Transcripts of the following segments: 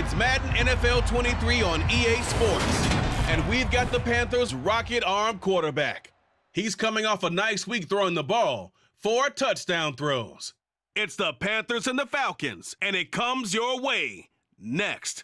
It's Madden NFL 23 on EA Sports. And we've got the Panthers' rocket arm quarterback. He's coming off a nice week throwing the ball, 4 touchdown throws. It's the Panthers and the Falcons, and it comes your way next.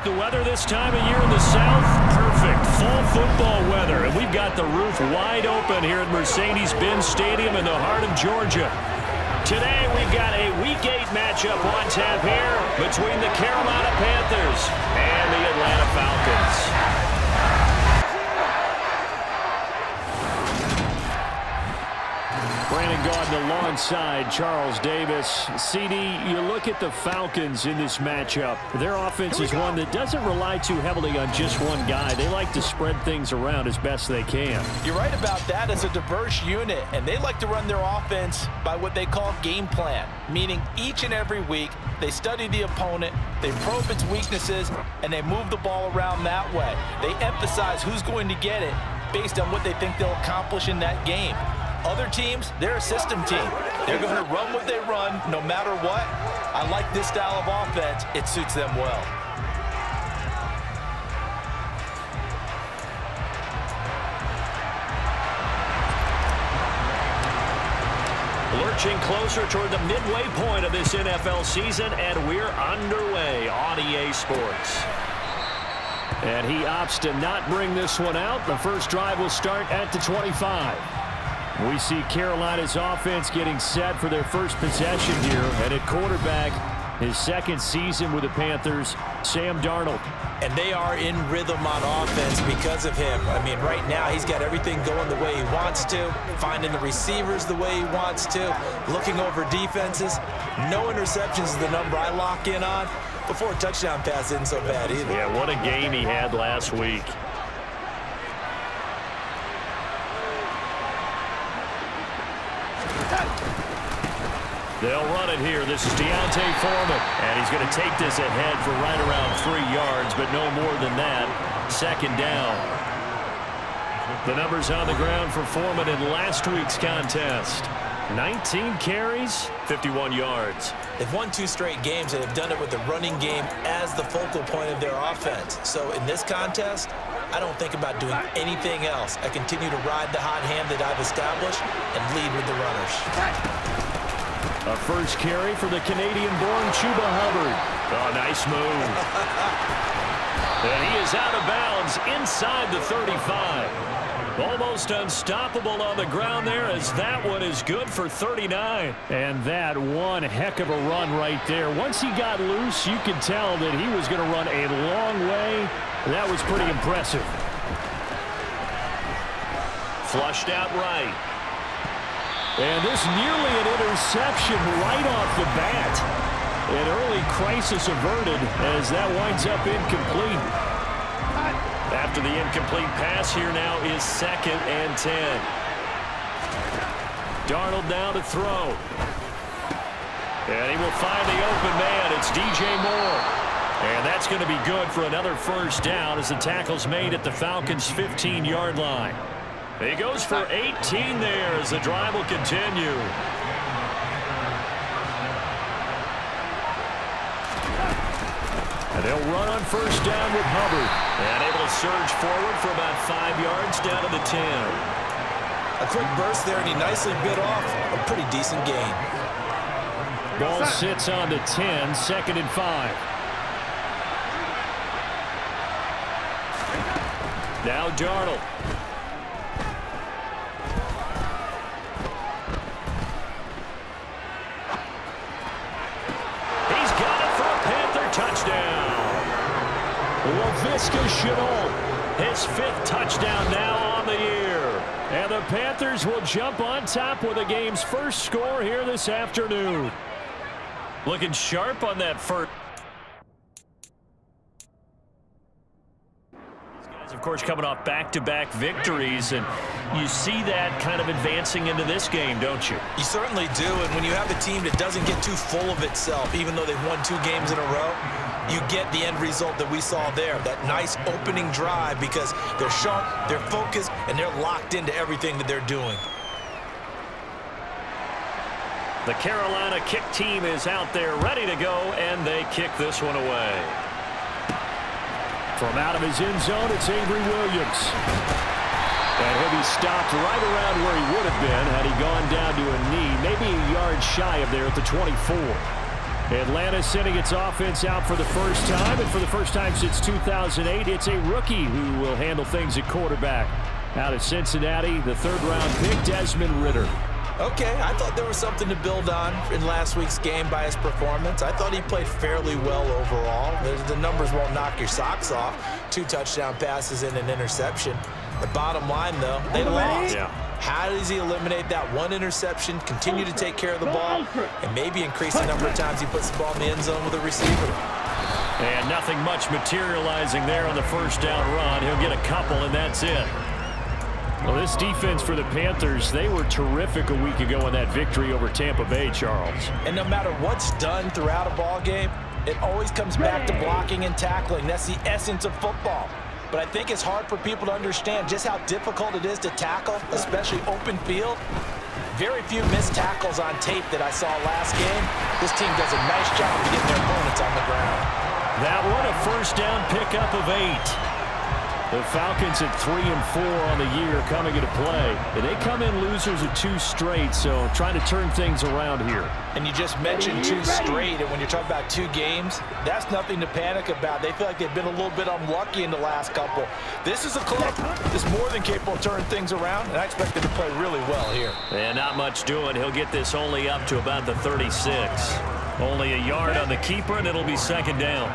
The weather this time of year in the South, perfect. Fall football weather, and we've got the roof wide open here at Mercedes-Benz Stadium in the heart of Georgia. Today, we've got a Week 8 matchup on tap here between the Carolina Panthers and the Atlanta Falcons. Brandon Gaudin alongside Charles Davis. CD, you look at the Falcons in this matchup. Their offense is one that doesn't rely too heavily on just one guy. They like to spread things around as best they can. You're right about that. It's a diverse unit, and they like to run their offense by what they call game plan, meaning each and every week they study the opponent, they probe its weaknesses, and they move the ball around that way. They emphasize who's going to get it based on what they think they'll accomplish in that game. Other teams, they're a system team. They're going to run what they run no matter what. I like this style of offense. It suits them well. Lurching closer toward the midway point of this NFL season, and we're underway on EA Sports. And he opts to not bring this one out. The first drive will start at the 25. We see Carolina's offense getting set for their first possession here. And at quarterback, his second season with the Panthers, Sam Darnold. And they are in rhythm on offense because of him. I mean, right now he's got everything going the way he wants to, finding the receivers the way he wants to, looking over defenses. No interceptions is the number I lock in on. Before a touchdown pass isn't so bad either. Yeah, what a game he had last week. They'll run it here. This is Deontay Foreman. And he's going to take this ahead for right around 3 yards, but no more than that. Second down. The numbers on the ground for Foreman in last week's contest. 19 carries, 51 yards. They've won 2 straight games, and have done it with the running game as the focal point of their offense. So in this contest, I don't think about doing anything else. I continue to ride the hot hand that I've established and lead with the runners. A first carry for the Canadian-born Chuba Hubbard. Oh, nice move. And he is out of bounds inside the 35. Almost unstoppable on the ground there, as that one is good for 39. And that one heck of a run right there. Once he got loose, you could tell that he was going to run a long way. That was pretty impressive. Flushed out right. And this nearly an interception right off the bat. An early crisis averted as that winds up incomplete. After the incomplete pass, here now is 2nd and 10. Darnold now to throw. And he will find the open man. It's DJ Moore. And that's going to be good for another first down as the tackle's made at the Falcons' 15-yard line. He goes for 18 there as the drive will continue. And they'll run on first down with Hubbard. And able to surge forward for about 5 yards down to the 10. A quick burst there, and he nicely bit off a pretty decent gain. Ball sits on the 10, 2nd and 5. Now Darnold. He's got it for a Panther touchdown. Laviska Shenault, his 5th touchdown now on the year. And the Panthers will jump on top with the game's first score here this afternoon. Looking sharp on that first. Of course, coming off back-to-back victories, and you see that kind of advancing into this game, don't you? You certainly do, and when you have a team that doesn't get too full of itself, even though they've won 2 games in a row, you get the end result that we saw there, that nice opening drive, because they're sharp, they're focused, and they're locked into everything that they're doing. The Carolina kick team is out there ready to go, and they kick this one away. From out of his end zone, it's Avery Williams. And he'll be stopped right around where he would have been had he gone down to a knee, maybe a yard shy of there at the 24. Atlanta sending its offense out for the first time, and for the first time since 2008, it's a rookie who will handle things at quarterback. Out of Cincinnati, the third-round pick, Desmond Ridder. Okay, I thought there was something to build on in last week's game by his performance. I thought he played fairly well overall. The numbers won't knock your socks off. 2 touchdown passes and an interception. The bottom line, though, they lost. Yeah. How does he eliminate that 1 interception, continue to take care of the ball, and maybe increase the number of times he puts the ball in the end zone with a receiver? And nothing much materializing there on the first down run. He'll get a couple, and that's it. Well, this defense for the Panthers, they were terrific a week ago in that victory over Tampa Bay, Charles. And no matter what's done throughout a ball game, it always comes back to blocking and tackling. That's the essence of football. But I think it's hard for people to understand just how difficult it is to tackle, especially open field. Very few missed tackles on tape that I saw last game. This team does a nice job of getting their opponents on the ground. That one a first down pickup of 8. The Falcons at 3-4 on the year coming into play. And they come in losers of 2 straight, so trying to turn things around here. And you just mentioned 2 straight, and when you're talking about 2 games, that's nothing to panic about. They feel like they've been a little bit unlucky in the last couple. This is a club that's more than capable of turning things around, and I expect them to play really well here. And not much doing. He'll get this only up to about the 36. Only a yard on the keeper, and it'll be second down.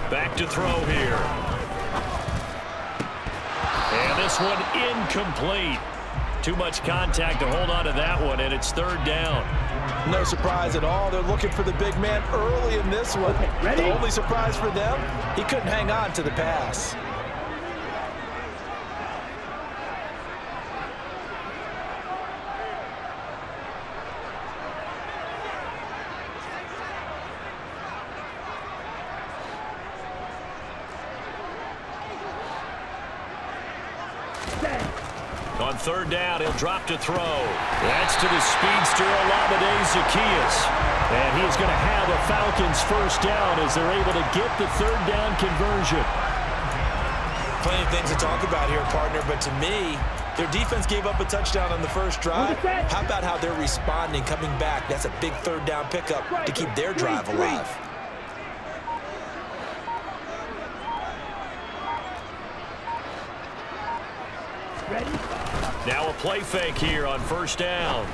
Back to throw here. And this one incomplete. Too much contact to hold on to that one, and it's third down. No surprise at all. They're looking for the big man early in this one. The only surprise for them, he couldn't hang on to the pass. On third down, he'll drop to throw. That's to the speedster, Olamide Zaccheaus. And he's going to have a Falcons first down as they're able to get the third down conversion. Plenty of things to talk about here, partner, but to me, their defense gave up a touchdown on the first drive. How about how they're responding, coming back? That's a big third down pickup to keep their drive alive. Now a play fake here on first down.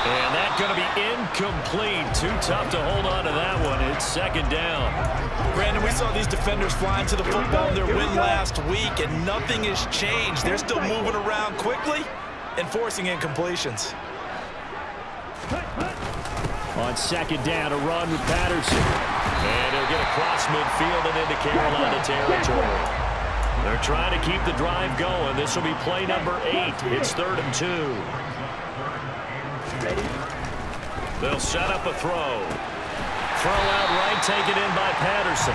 And that's going to be incomplete. Too tough to hold on to that one. It's second down. Brandon, we saw these defenders flying to the football in their win last week, and nothing has changed. They're still moving around quickly and forcing incompletions. On second down, a run with Patterson. And he'll get across midfield and into Carolina territory. They're trying to keep the drive going. This will be play number 8. It's 3rd and 2. They'll set up a throw. Throw out right, taken in by Patterson.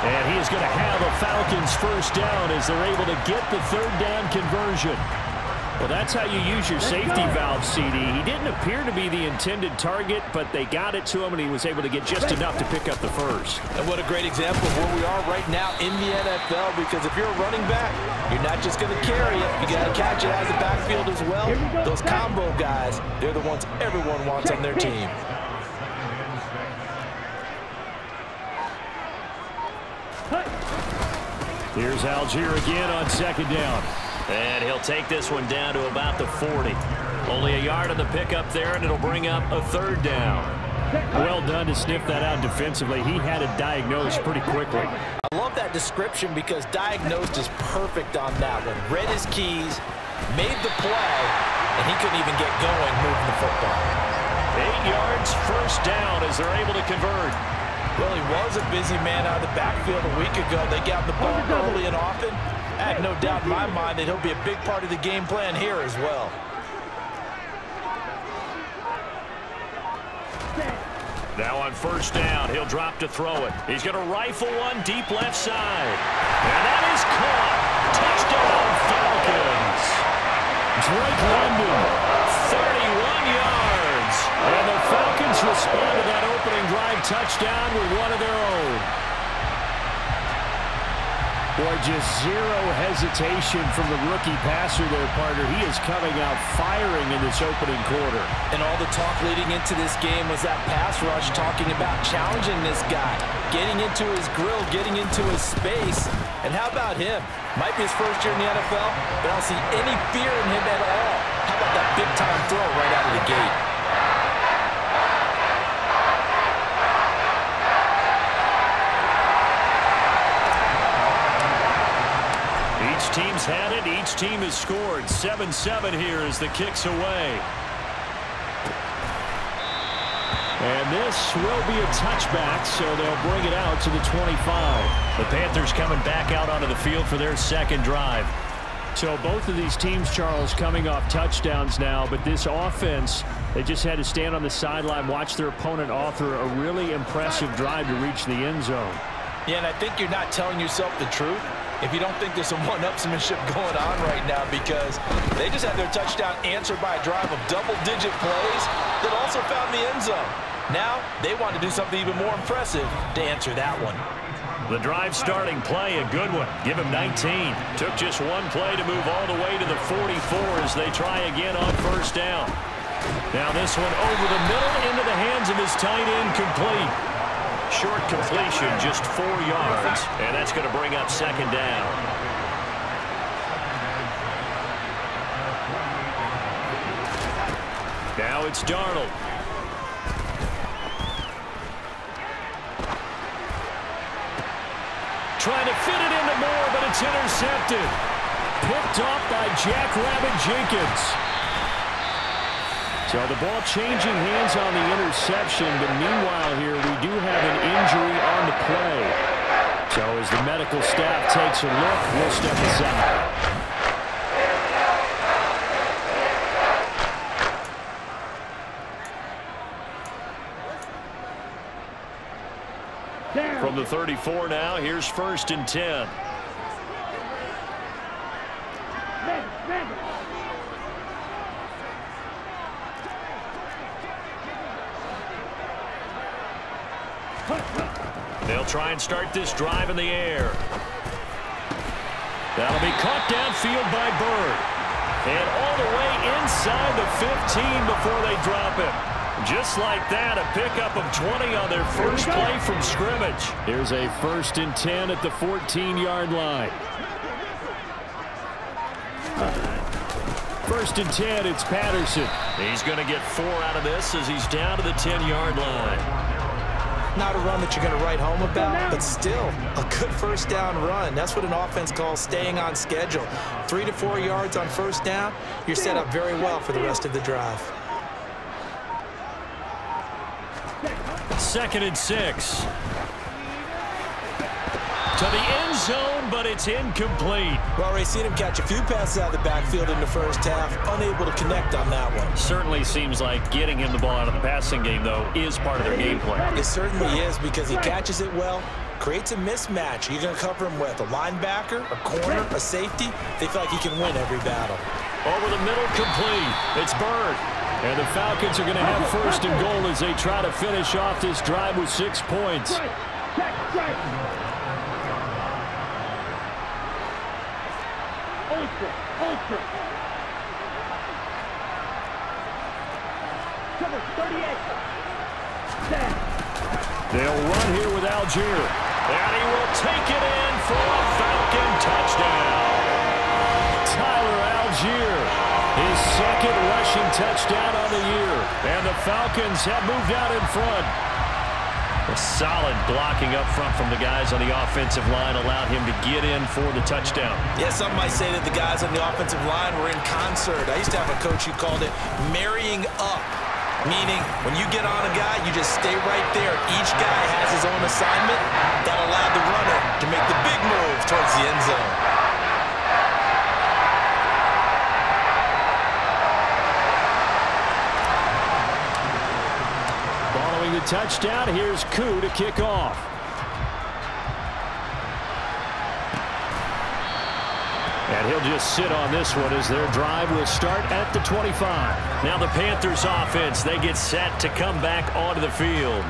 And he is going to have a Falcons first down as they're able to get the third down conversion. Well, that's how you use your safety valve, CD. He didn't appear to be the intended target, but they got it to him, and he was able to get just enough to pick up the first. And what a great example of where we are right now in the NFL, because if you're a running back, you're not just going to carry it. You got to catch it out of the backfield as well. Those combo guys, they're the ones everyone wants on their team. Here's Algier again on second down. And he'll take this one down to about the 40. Only a yard on the pickup there, and it'll bring up a third down. Well done to sniff that out defensively. He had it diagnosed pretty quickly. I love that description because diagnosed is perfect on that one. Read his keys, made the play, and he couldn't even get going moving the football. 8 yards, first down as they're able to convert. Well, he was a busy man out of the backfield a week ago. They got the ball early and often. I have no doubt in my mind that he'll be a big part of the game plan here as well. Now on first down, he'll drop to throw it. He's going to rifle one deep left side. And that is caught. Touchdown, Drake London, 31 yards. And the Falcons respond to that opening drive touchdown with one of their own. Boy, just zero hesitation from the rookie passer there, partner. He is coming out firing in this opening quarter. And all the talk leading into this game was that pass rush, talking about challenging this guy, getting into his grill, getting into his space. And how about him? Might be his first year in the NFL, but I don't see any fear in him at all. How about that big-time throw right out of the gate? Each team's had it. Each team has scored. 7-7 here as the kick's away. And this will be a touchback, so they'll bring it out to the 25. The Panthers coming back out onto the field for their second drive. So both of these teams, Charles, coming off touchdowns now, but this offense, they just had to stand on the sideline, watch their opponent author a really impressive drive to reach the end zone. Yeah, and I think you're not telling yourself the truth if you don't think there's some one-upsmanship going on right now, because they just had their touchdown answered by a drive of double-digit plays that also found the end zone. Now they want to do something even more impressive to answer that one. The drive starting play, a good one. Give him 19. Took just one play to move all the way to the 44 as they try again on first down. Now this one over the middle into the hands of his tight end, complete. Short completion, just 4 yards, and that's going to bring up second down. Now it's Darnold. Trying to fit it into Moore, but it's intercepted. Picked off by Jackrabbit Jenkins. So the ball changing hands on the interception, but meanwhile here we do have an injury on the play. So as the medical staff takes a look, we'll step aside. From the 34 now, here's 1st and 10. They'll try and start this drive in the air. That'll be caught downfield by Bird. And all the way inside the 15 before they drop him. Just like that, a pickup of 20 on their first play from scrimmage. Here's a 1st and 10 at the 14-yard line. 1st and 10, it's Patterson. He's going to get 4 out of this as he's down to the 10-yard line. Not a run that you're going to write home about, but still a good first down run. That's what an offense calls staying on schedule. 3 to 4 yards on first down, you're set up very well for the rest of the drive. 2nd and 6. To the end zone, but it's incomplete. Well, Ray, seen him catch a few passes out of the backfield in the first half, unable to connect on that one. Certainly seems like getting him the ball out of the passing game, though, is part of their game plan. It certainly is, because he catches it well, creates a mismatch. You're going to cover him with a linebacker, a corner, a safety. They feel like he can win every battle. Over the middle, complete. It's Bird. And the Falcons are going to have 1st and goal as they try to finish off this drive with 6 points. They'll run here with Algier. And he will take it in for a Falcon touchdown. Tyler Algier, his 2nd rushing touchdown on the year. And the Falcons have moved out in front. A solid blocking up front from the guys on the offensive line allowed him to get in for the touchdown. Yeah, some might say that the guys on the offensive line were in concert. I used to have a coach who called it marrying up, meaning when you get on a guy, you just stay right there. Each guy has his own assignment. That allowed the runner to make the big move towards the end zone. The touchdown, here's Koo to kick off. And he'll just sit on this one as their drive will start at the 25. Now the Panthers offense, they get set to come back onto the field.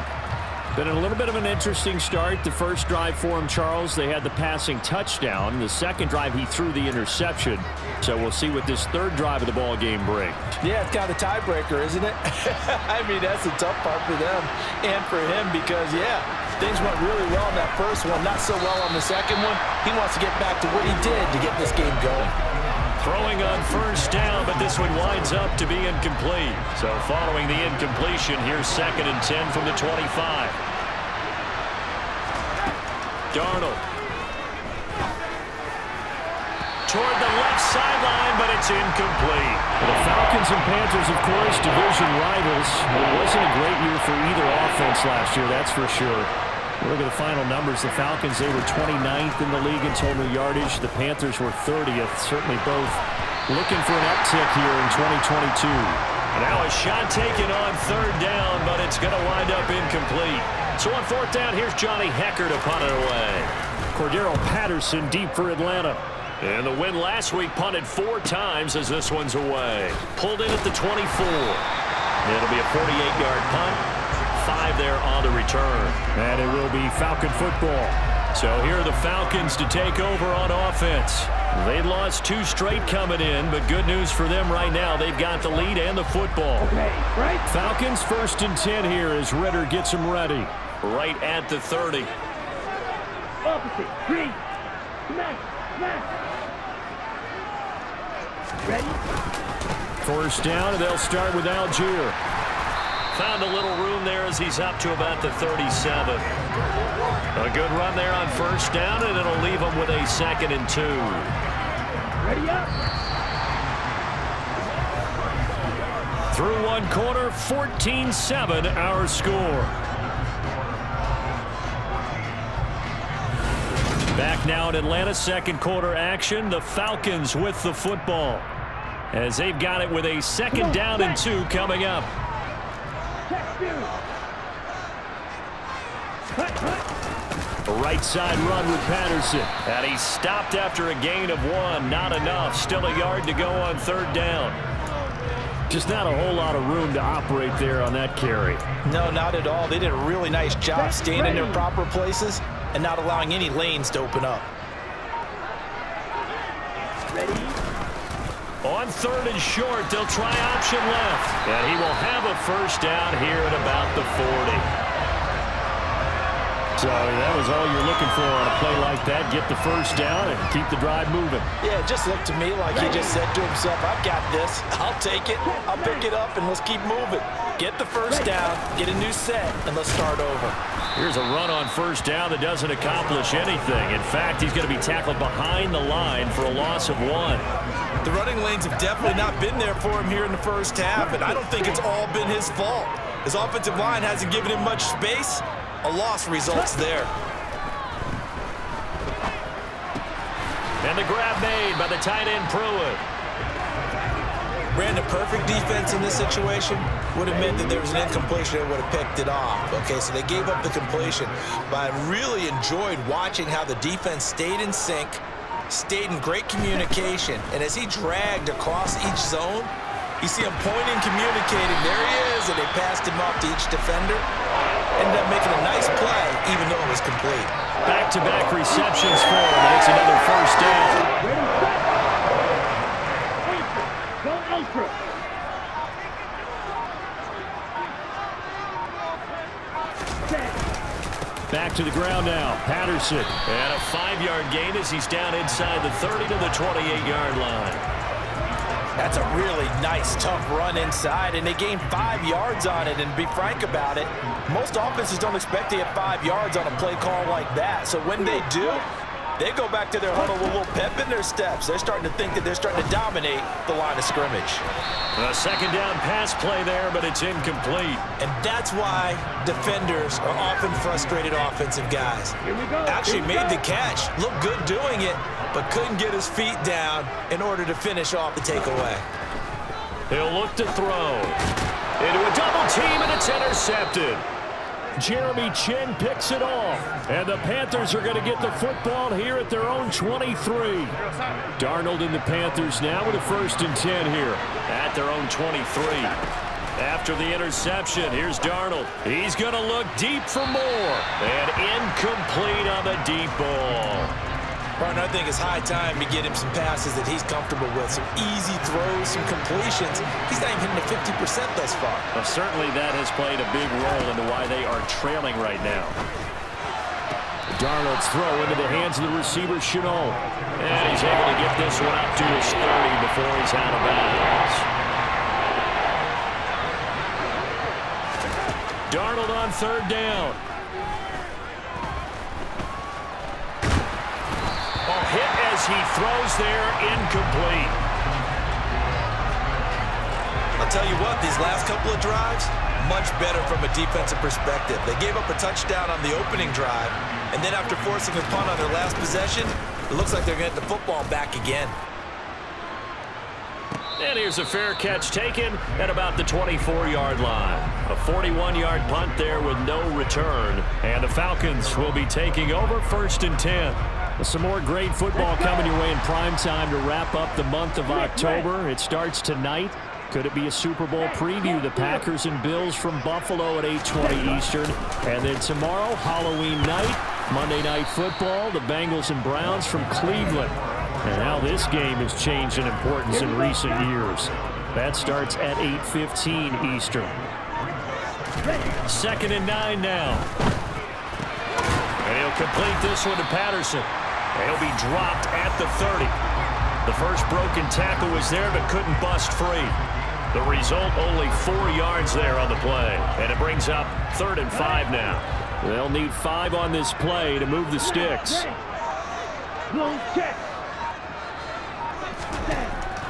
Been a little bit of an interesting start. The first drive for him, Charles, they had the passing touchdown. The second drive, he threw the interception. So we'll see what this third drive of the ball game brings. Yeah, it's kind of a tiebreaker, isn't it? I mean, that's the tough part for them and for him because, yeah, things went really well in that first one, not so well on the second one. He wants to get back to what he did to get this game going. Throwing on first down, but this one winds up to be incomplete. So following the incompletion, here's 2nd and 10 from the 25. Darnold. Toward the left sideline, but it's incomplete. The Falcons and Panthers, of course, division rivals. It wasn't a great year for either offense last year, that's for sure. Look at the final numbers. The Falcons, they were 29th in the league in total yardage. The Panthers were 30th. Certainly both looking for an uptick here in 2022. Now a shot taken on 3rd down, but it's going to wind up incomplete. So on 4th down, here's Johnny Hecker to punt it away. Cordero Patterson deep for Atlanta. And the win last week punted 4 times as this one's away. Pulled in at the 24. It'll be a 48-yard punt. 5 there on the return. And it will be Falcon football. So here are the Falcons to take over on offense. They lost 2 straight coming in, but good news for them right now. They've got the lead and the football. Okay, right. Falcons 1st and 10 here as Ritter gets them ready. Right at the 30. Opposite. Green. Smash. Ready? 1st down, and they'll start with Algier. Found a little room there as he's up to about the 37. A good run there on 1st down, and it'll leave him with a 2nd and 2. Ready up. Through 1 quarter, 14-7 our score. Back now in Atlanta, 2nd quarter action. The Falcons with the football as they've got it with a 2nd down and 2 coming up. A right side run with Patterson. And he stopped after a gain of 1. Not enough. Still a yard to go on 3rd down. Just not a whole lot of room to operate there on that carry. No, not at all. They did a really nice job staying in their proper places and not allowing any lanes to open up. Ready? On 3rd and short, they'll try option left. And he will have a 1st down here at about the 40. So that was all you're looking for on a play like that. Get the 1st down and keep the drive moving. Yeah, it just looked to me like he just said to himself, I've got this. I'll take it. I'll pick it up, and let's keep moving. Get the 1st down, get a new set, and let's start over. Here's a run on 1st down that doesn't accomplish anything. In fact, he's going to be tackled behind the line for a loss of 1. The running lanes have definitely not been there for him here in the 1st half, and I don't think it's all been his fault. His offensive line hasn't given him much space. A loss results there. And the grab made by the tight end Pruitt. Brandon, perfect defense in this situation would have meant that there was an incompletion and would have picked it off. Okay, so they gave up the completion, but I really enjoyed watching how the defense stayed in sync, stayed in great communication, and as he dragged across each zone, you see him pointing, communicating. There he is, and they passed him off to each defender. Ended up making a nice play, even though it was complete. Back-to-back receptions for him, and it's another 1st down. Go ultra. Back to the ground now. Patterson. And a 5-yard gain as he's down inside the 30 to the 28-yard line. That's a really nice, tough run inside, and they gained 5 yards on it. And to be frank about it, most offenses don't expect to get 5 yards on a play call like that. So when they do, they go back to their huddle with a little pep in their steps. They're starting to think that they're starting to dominate the line of scrimmage. A 2nd down pass play there, but it's incomplete. And that's why defenders are often frustrated offensive guys. Actually made the catch, looked good doing it, but couldn't get his feet down in order to finish off the takeaway. He'll look to throw. Into a double team, and it's intercepted. Jeremy Chin picks it off. And the Panthers are going to get the football here at their own 23. Darnold and the Panthers now with a 1st and 10 here at their own 23. After the interception, here's Darnold. He's going to look deep for more. And incomplete on the deep ball. Partner, I think it's high time to get him some passes that he's comfortable with. Some easy throws, some completions. He's not even hitting the 50% thus far. Well, certainly that has played a big role into why they are trailing right now. Darnold's throw into the hands of the receiver, Chenault. And he's able to get this one up to his 30 before he's out of bounds. Darnold on 3rd down. Hit as he throws there, incomplete. I'll tell you what, these last couple of drives, much better from a defensive perspective. They gave up a touchdown on the opening drive, and then after forcing a punt on their last possession, it looks like they're going to get the football back again. And here's a fair catch taken at about the 24-yard line. A 41-yard punt there with no return. And the Falcons will be taking over 1st and 10. Some more great football coming your way in prime time to wrap up the month of October. It starts tonight. Could it be a Super Bowl preview? The Packers and Bills from Buffalo at 8:20 Eastern. And then tomorrow, Halloween night, Monday Night Football, the Bengals and Browns from Cleveland. And how this game has changed in importance in recent years. That starts at 8:15 Eastern. 2nd and 9 now. And he'll complete this one to Patterson. He'll be dropped at the 30. The first broken tackle was there but couldn't bust free. The result, only 4 yards there on the play. And it brings up 3rd and 5 now. They'll need 5 on this play to move the sticks.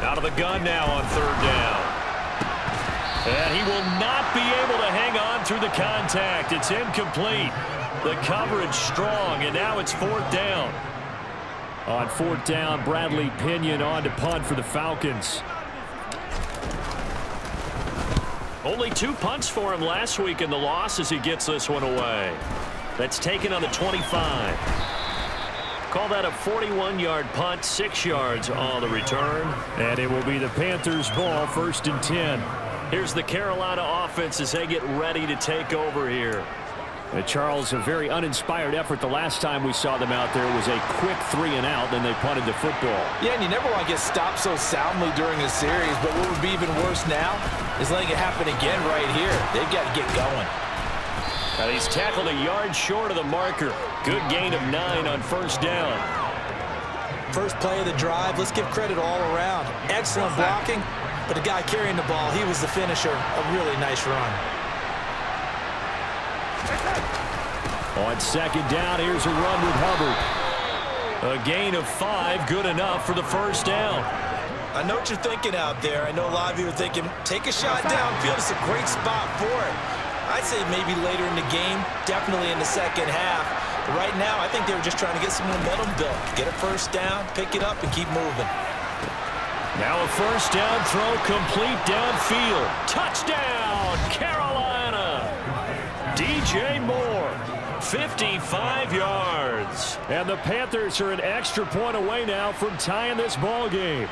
Out of the gun now on 3rd down. And he will not be able to hang on through the contact. It's incomplete. The coverage strong, and now it's 4th down. On 4th down, Bradley Pinion on to punt for the Falcons. Only 2 punts for him last week in the loss as he gets this one away. That's taken on the 25. Call that a 41-yard punt, 6 yards on the return. And it will be the Panthers' ball, 1st and 10. Here's the Carolina offense as they get ready to take over here. Charles, a very uninspired effort. The last time we saw them out there was a quick 3 and out, then they punted the football. Yeah, and you never want to get stopped so soundly during a series, but what would be even worse now is letting it happen again right here. They've got to get going. And he's tackled a yard short of the marker. Good gain of 9 on 1st down. First play of the drive, let's give credit all around. Excellent blocking, but the guy carrying the ball, he was the finisher. A really nice run. On 2nd down, here's a run with Hubbard. A gain of 5, good enough for the 1st down. I know what you're thinking out there. I know a lot of you are thinking, take a shot downfield. It's a great spot for it. I'd say maybe later in the game, definitely in the second half. But right now, I think they were just trying to get some momentum built. Get a 1st down, pick it up, and keep moving. Now a 1st down throw, complete downfield. Touchdown, Carolina! DJ Moore, 55 yards. And the Panthers are an extra point away now from tying this ball game.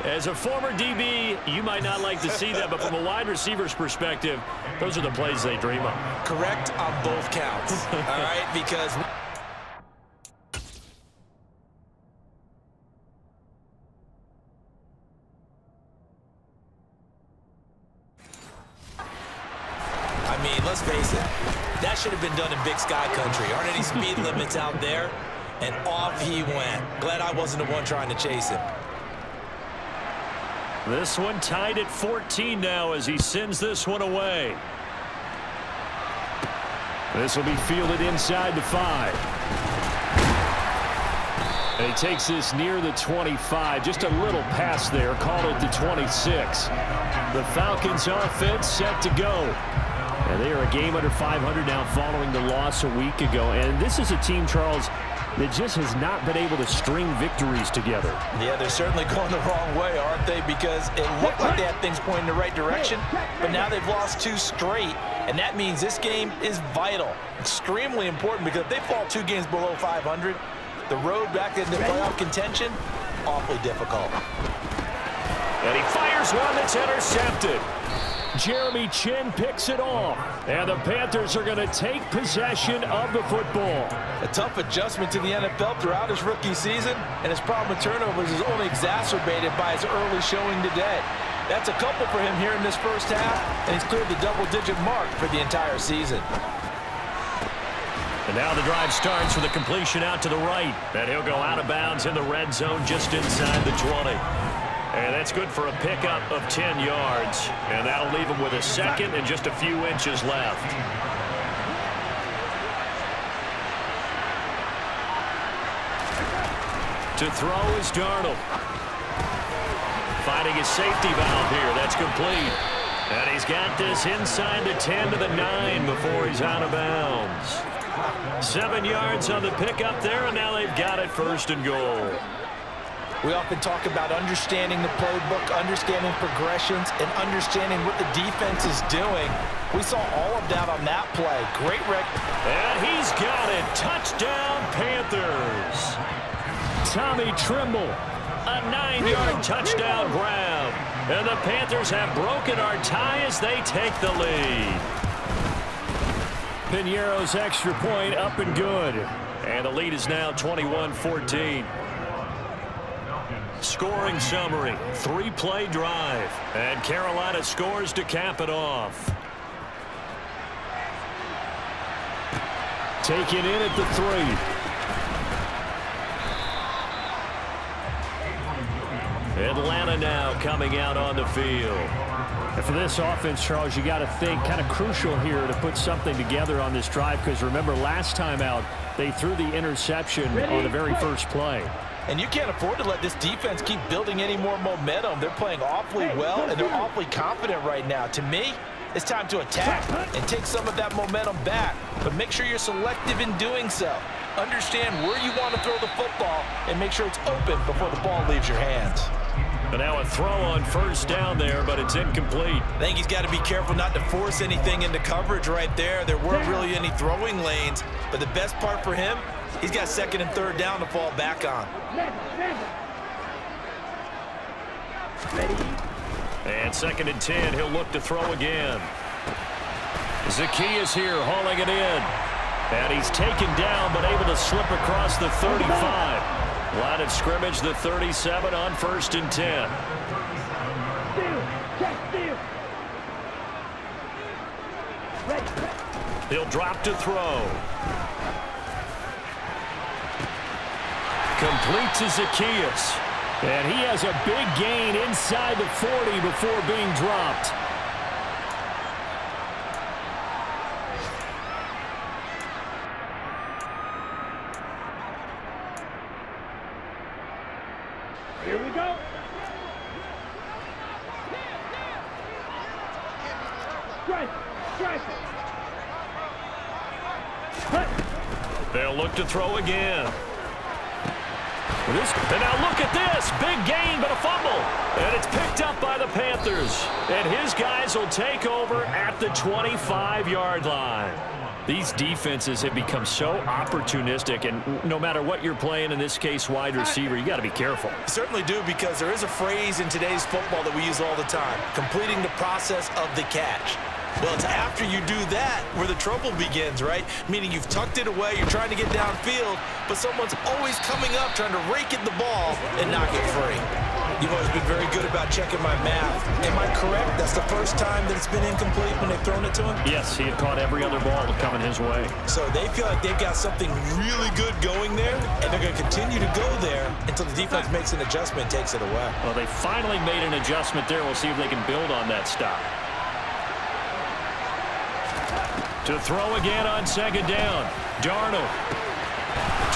As a former DB, you might not like to see that, but from a wide receiver's perspective, those are the plays they dream of. Correct on both counts, all right? Because I mean, let's face it, that should have been done in Big Sky Country. Aren't any speed limits out there? And off he went. Glad I wasn't the one trying to chase him. This one tied at 14 now as he sends this one away. This will be fielded inside the 5. And he takes this near the 25. Just a little pass there. Call it the 26. The Falcons offense set to go. And they are a game under 500 now following the loss a week ago. And this is a team, Charles, that just has not been able to string victories together. Yeah, they're certainly going the wrong way, aren't they? Because it looked like they had things pointing in the right direction, but now they've lost 2 straight, and that means this game is vital, extremely important, because if they fall 2 games below 500, the road back into playoff contention, awfully difficult. And he fires one that's intercepted. Jeremy Chin picks it off, and the Panthers are going to take possession of the football. A tough adjustment to the NFL throughout his rookie season, and his problem with turnovers is only exacerbated by his early showing today. That's a couple for him here in this first half, and he's cleared the double-digit mark for the entire season. And now the drive starts with a completion out to the right, and he'll go out of bounds in the red zone just inside the 20. And that's good for a pickup of 10 yards. And that'll leave him with a second and just a few inches left. To throw is Darnold. Finding his safety valve here. That's complete. And he's got this inside the 10 to the 9 before he's out of bounds. 7 yards on the pickup there, and now they've got it 1st and goal. We often talk about understanding the playbook, understanding progressions, and understanding what the defense is doing. We saw all of that on that play. Great rec. And he's got it. Touchdown, Panthers. Tommy Trimble. A 9-yard touchdown grab. And the Panthers have broken our tie as they take the lead. Piñeiro's extra point up and good. And the lead is now 21-14. Scoring summary, 3-play drive, and Carolina scores to cap it off. Taken in at the 3. Atlanta now coming out on the field. And for this offense, Charles, you got to think kind of crucial here to put something together on this drive, because remember last time out they threw the interception on the very first play. And you can't afford to let this defense keep building any more momentum. They're playing awfully well, and they're awfully confident right now. To me, it's time to attack and take some of that momentum back. But make sure you're selective in doing so. Understand where you want to throw the football and make sure it's open before the ball leaves your hands. And now a throw on 1st down there, but it's incomplete. I think he's got to be careful not to force anything into coverage right there. There weren't really any throwing lanes, but the best part for him, he's got 2nd and 3rd down to fall back on. And 2nd and 10, he'll look to throw again. Zacchaeus here hauling it in. And he's taken down, but able to slip across the 35. Line of scrimmage, the 37 on 1st and 10. He'll drop to throw. Complete to Zacchaeus. And he has a big gain inside the 40 before being dropped. Here we go. Strike. They'll look to throw again. And now look at this. Big gain, but a fumble. And it's picked up by the Panthers. And his guys will take over at the 25-yard line. These defenses have become so opportunistic, and no matter what you're playing, in this case wide receiver, you got to be careful. Certainly do, because there is a phrase in today's football that we use all the time, completing the process of the catch. Well, it's after you do that where the trouble begins, right? Meaning you've tucked it away, you're trying to get downfield, but someone's always coming up trying to rake at the ball and knock it free. You've always been very good about checking my math. Am I correct? That's the first time that it's been incomplete when they've thrown it to him? Yes, he had caught every other ball coming his way. So they feel like they've got something really good going there, and they're going to continue to go there until the defense makes an adjustment and takes it away. Well, they finally made an adjustment there. We'll see if they can build on that stop. To throw again on 2nd down. Darnold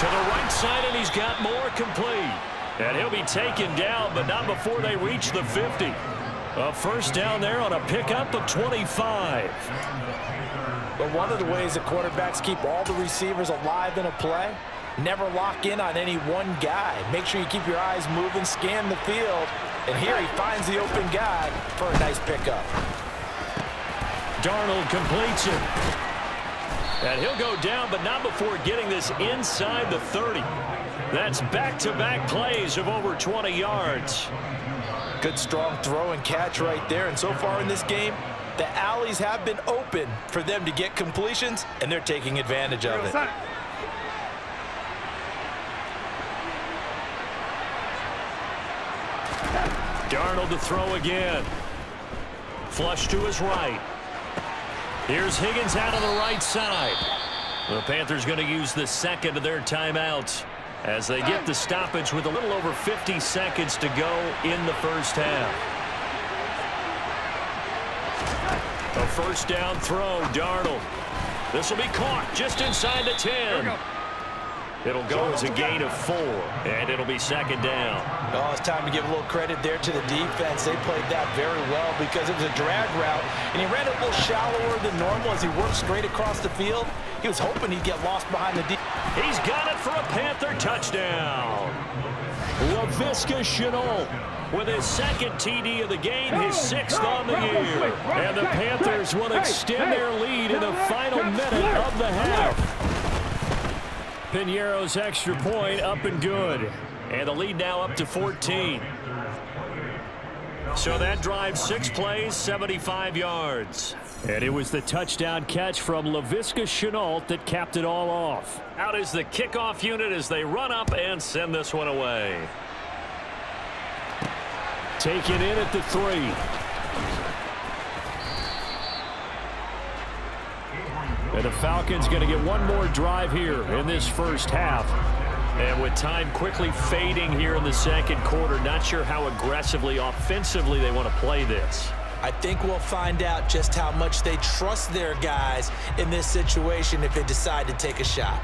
to the right side, and he's got more complete. And he'll be taken down, but not before they reach the 50. A 1st down there on a pickup of 25. But one of the ways that quarterbacks keep all the receivers alive in a play Never lock in on any one guy. Make sure you keep your eyes moving, scan the field. And here he finds the open guy for a nice pickup. Darnold completes it. And he'll go down, but not before getting this inside the 30. That's back-to-back plays of over 20 yards. Good strong throw and catch right there. And so far in this game, the alleys have been open for them to get completions, and they're taking advantage of it. Darnold to throw again. Flush to his right. Here's Higgins out on the right side. The Panthers going to use the second of their timeouts as they get the stoppage with a little over 50 seconds to go in the first half. A first down throw, Darnold. This will be caught just inside the 10. It'll go as a gain of 4, and it'll be second down. Oh, it's time to give a little credit there to the defense. They played that very well because it was a drag route, and he ran a little shallower than normal as he worked straight across the field. He was hoping he'd get lost behind the defense. He's got it for a Panther touchdown. Laviska Shenault with his second TD of the game, his 6th on the year. And the Panthers will extend their lead in the final minute of the half. Piñeiro's extra point up and good. And the lead now up to 14. So that drive 6 plays, 75 yards. And it was the touchdown catch from Laviska Shenault that capped it all off. Out is the kickoff unit as they run up and send this one away. Taken in at the 3. And the Falcons going to get one more drive here in this first half. And with time quickly fading here in the second quarter, not sure how aggressively, offensively they want to play this. I think we'll find out just how much they trust their guys in this situation if they decide to take a shot.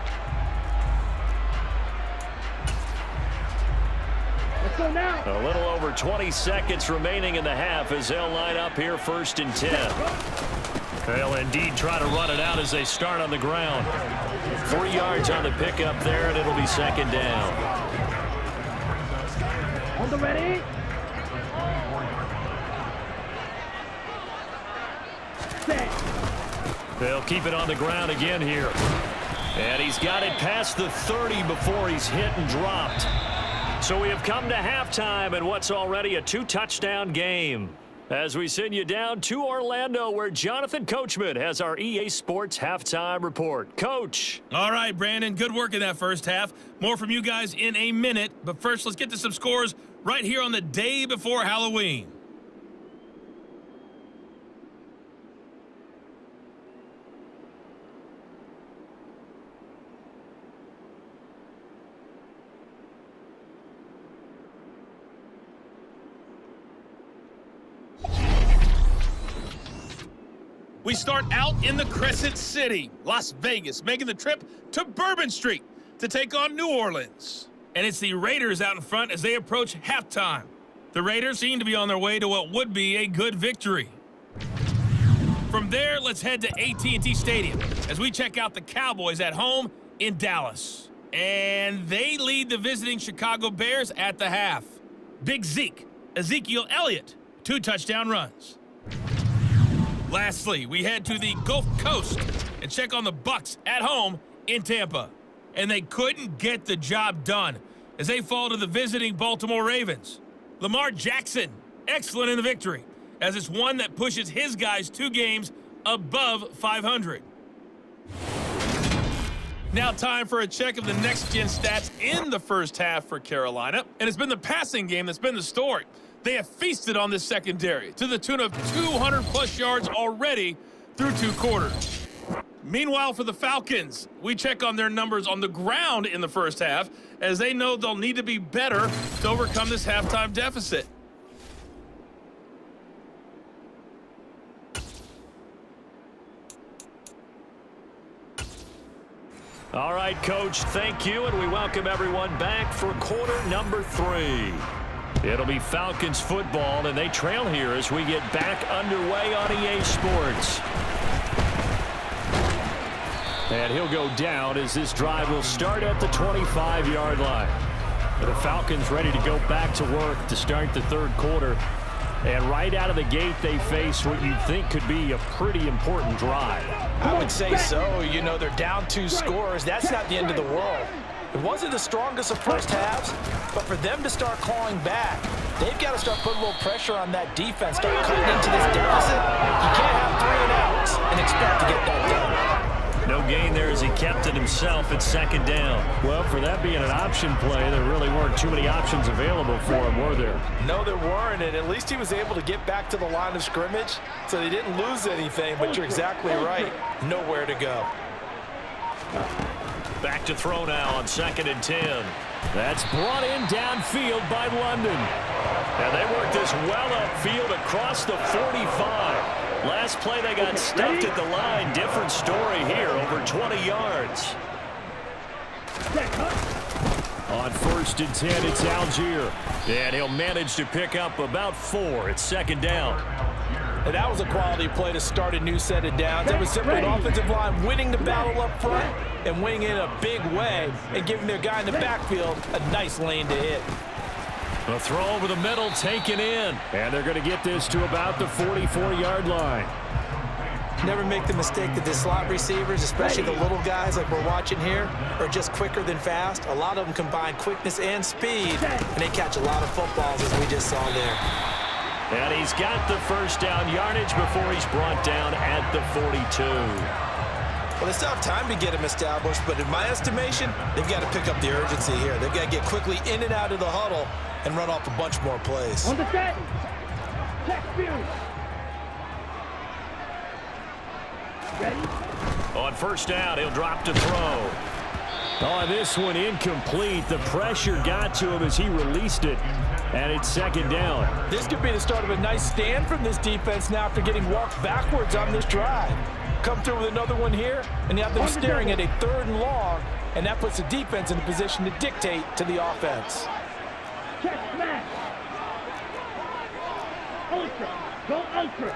Let's go now. A little over 20 seconds remaining in the half as they'll line up here 1st and 10. They'll indeed try to run it out as they start on the ground. 3 yards on the pickup there, and it'll be second down. On the ready. Set. They'll keep it on the ground again here. And he's got it past the 30 before he's hit and dropped. So we have come to halftime in what's already a 2-touchdown game. As we send you down to Orlando, where Jonathan Coachman has our EA Sports halftime report. Coach. All right, Brandon, good work in that first half. More from you guys in a minute. But first, let's get to some scores right here on the day before Halloween. We start out in the Crescent City, Las Vegas, making the trip to Bourbon Street to take on New Orleans. And it's the Raiders out in front as they approach halftime. The Raiders seem to be on their way to what would be a good victory. From there, let's head to AT&T Stadium as we check out the Cowboys at home in Dallas. And they lead the visiting Chicago Bears at the half. Big Zeke, Ezekiel Elliott, 2 touchdown runs. Lastly, we head to the Gulf Coast and check on the Bucs at home in Tampa. And they couldn't get the job done as they fall to the visiting Baltimore Ravens. Lamar Jackson, excellent in the victory, as it's one that pushes his guys 2 games above 500. Now time for a check of the next-gen stats in the first half for Carolina. And it's been the passing game that's been the story. They have feasted on this secondary to the tune of 200-plus yards already through 2 quarters. Meanwhile, for the Falcons, we check on their numbers on the ground in the first half as they know they'll need to be better to overcome this halftime deficit. All right, Coach, thank you, and we welcome everyone back for quarter number 3. It'll be Falcons football, and they trail here as we get back underway on EA Sports. And he'll go down as this drive will start at the 25-yard line. The Falcons ready to go back to work to start the third quarter. And right out of the gate, they face what you'd think could be a pretty important drive. I would say so. You know, they're down 2 scores. That's not the end of the world. It wasn't the strongest of first halves, but for them to start clawing back, they've got to start putting a little pressure on that defense, start cutting into this deficit. You can't have 3 and outs and expect to get that done. No gain there as he kept it himself at second down. Well, for that being an option play, there really weren't too many options available for him, were there? No, there weren't, and at least he was able to get back to the line of scrimmage, so they didn't lose anything, but you're exactly right. Nowhere to go. Back to throw now on 2nd and 10. That's brought in downfield by London. And they work this well upfield across the 45. Last play, they got stuffed at the line. Different story here, over 20 yards. On 1st and 10, it's Algier. And he'll manage to pick up about 4 at 2nd down. And that was a quality play to start a new set of downs. It was simply an offensive line winning the battle up front and winning it in a big way and giving their guy in the backfield a nice lane to hit. A throw over the middle taken in. And they're going to get this to about the 44-yard line. Never make the mistake that the slot receivers, especially the little guys like we're watching here, are just quicker than fast. A lot of them combine quickness and speed, and they catch a lot of footballs, as we just saw there. And he's got the first down yardage before he's brought down at the 42. Well, they still have time to get him established, but in my estimation, they've got to pick up the urgency here. They've got to get quickly in and out of the huddle and run off a bunch more plays. On the set. Check view. Ready? On 1st down, he'll drop to throw. Oh, this one incomplete. The pressure got to him as he released it. And it's 2nd down. This could be the start of a nice stand from this defense now after getting walked backwards on this drive. Come through with another one here, and you have them staring at a 3rd and long, and that puts the defense in a position to dictate to the offense. Check smash. Ultra. Go ultra.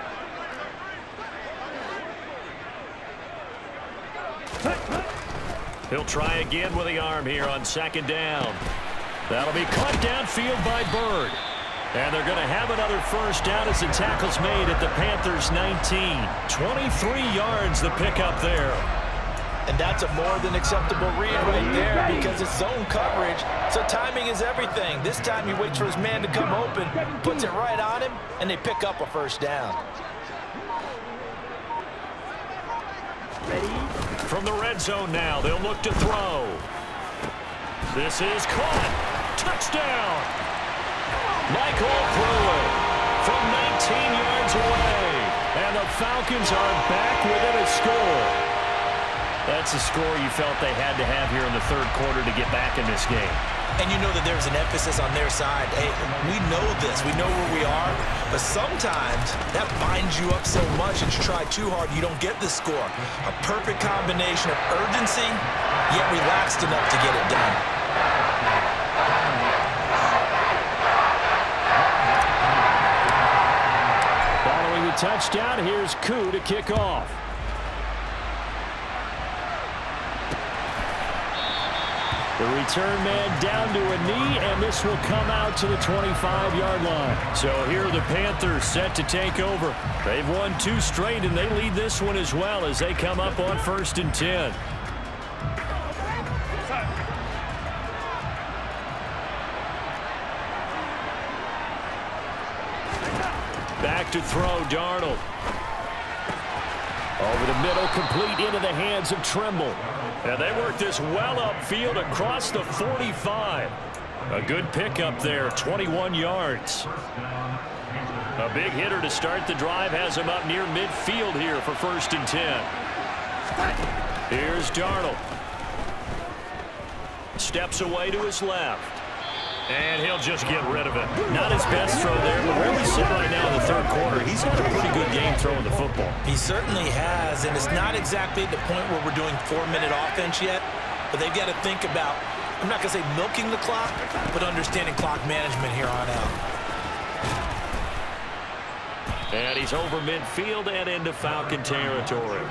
He'll try again with the arm here on 2nd down. That'll be caught downfield by Bird. And they're going to have another 1st down as the tackle's made at the Panthers' 19. 23 yards the pickup there. And that's a more than acceptable read right there because it's zone coverage, so timing is everything. This time he waits for his man to come open, puts it right on him, and they pick up a 1st down. Ready? From the red zone now, they'll look to throw. This is caught. Touchdown. Michael Pruitt from 19 yards away. And the Falcons are back within a score. That's a score you felt they had to have here in the 3rd quarter to get back in this game. And you know that there's an emphasis on their side. Hey, we know this. We know where we are. But sometimes that binds you up so much that you try too hard, you don't get the score. A perfect combination of urgency, yet relaxed enough to get it done. Following the touchdown, here's Koo to kick off. The return man down to a knee, and this will come out to the 25-yard line. So here are the Panthers set to take over. They've won 2 straight, and they lead this one as well as they come up on 1st and 10. Back to throw, Darnold. Over the middle, complete into the hands of Trimble. And they work this well upfield across the 45. A good pickup there, 21 yards. A big hitter to start the drive has him up near midfield here for 1st and 10. Here's Darnold. Steps away to his left. And he'll just get rid of it. Not his best throw there, but where we sit right now in the 3rd quarter, he's had a pretty good game throwing the football. He certainly has, and it's not exactly at the point where we're doing 4-minute offense yet, but they've got to think about, I'm not going to say milking the clock, but understanding clock management here on out. And he's over midfield and into Falcon territory.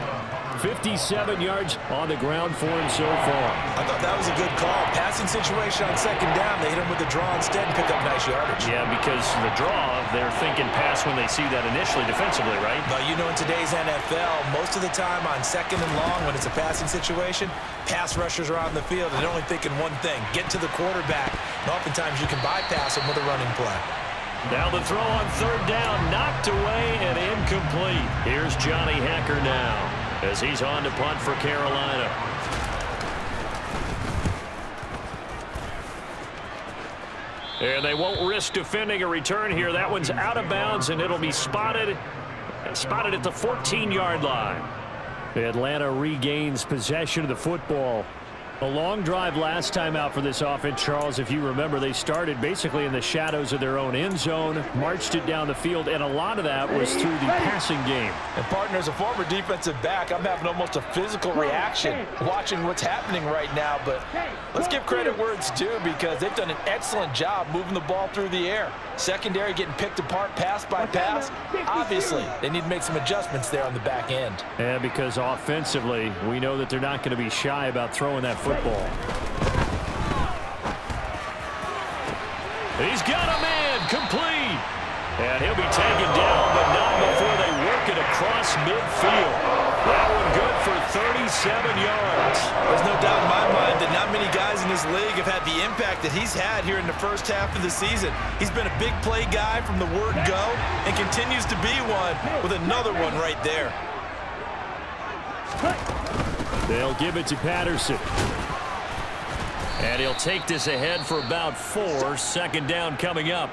57 yards on the ground for him so far. I thought that was a good call. Passing situation on second down. They hit him with the draw instead and pick up nice yardage. Yeah, because the draw, they're thinking pass when they see that initially defensively, right? But you know, in today's NFL, most of the time on second and long, when it's a passing situation, pass rushers are on the field and they're only thinking one thing, get to the quarterback. And oftentimes you can bypass them with a running play. Now the throw on third down, knocked away and incomplete. Here's Johnny Hecker now as he's on to punt for Carolina. And they won't risk defending a return here. That one's out of bounds, and it'll be spotted at the 14-yard line. Atlanta regains possession of the football. A long drive last time out for this offense, Charles. If you remember, they started basically in the shadows of their own end zone, marched it down the field, and a lot of that was through the passing game. And, partner, as a former defensive back, I'm having almost a physical reaction watching what's happening right now. But let's give credit where it's due because they've done an excellent job moving the ball through the air. Secondary getting picked apart pass by pass. Obviously, they need to make some adjustments there on the back end. And because offensively, we know that they're not going to be shy about throwing that football. He's got a man, complete. And he'll be taken down, but not before they work it across midfield. That one good for 37 yards. There's no doubt in my mind that not many guys in this league have had the impact that he's had here in the first half of the season. He's been a big play guy from the word go and continues to be one with another one right there. They'll give it to Patterson. And he'll take this ahead for about 4. Second down coming up.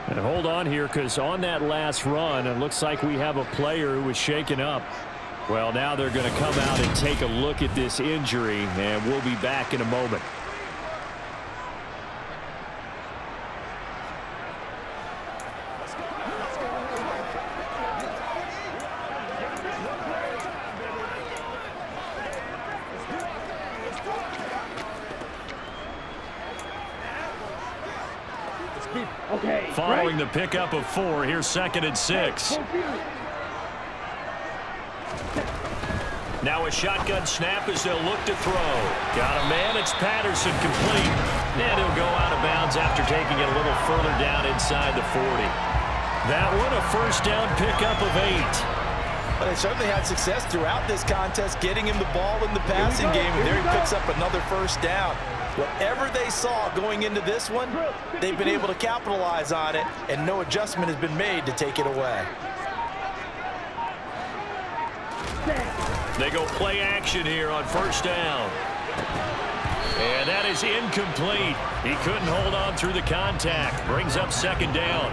And hold on here, because on that last run, it looks like we have a player who was shaken up. Well, now they're going to come out and take a look at this injury, and we'll be back in a moment. Okay. Following the pickup of 4, here's 2nd and 6. Now a shotgun snap as they'll look to throw. Got a man, it's Patterson, complete. And he'll go out of bounds after taking it a little further down inside the 40. That one a first down pickup of 8. But they certainly had success throughout this contest, getting him the ball in the passing game, and there he picks up another first down. Whatever they saw going into this one, they've been able to capitalize on it, and no adjustment has been made to take it away. They go play action here on first down. And that is incomplete. He couldn't hold on through the contact. Brings up 2nd down.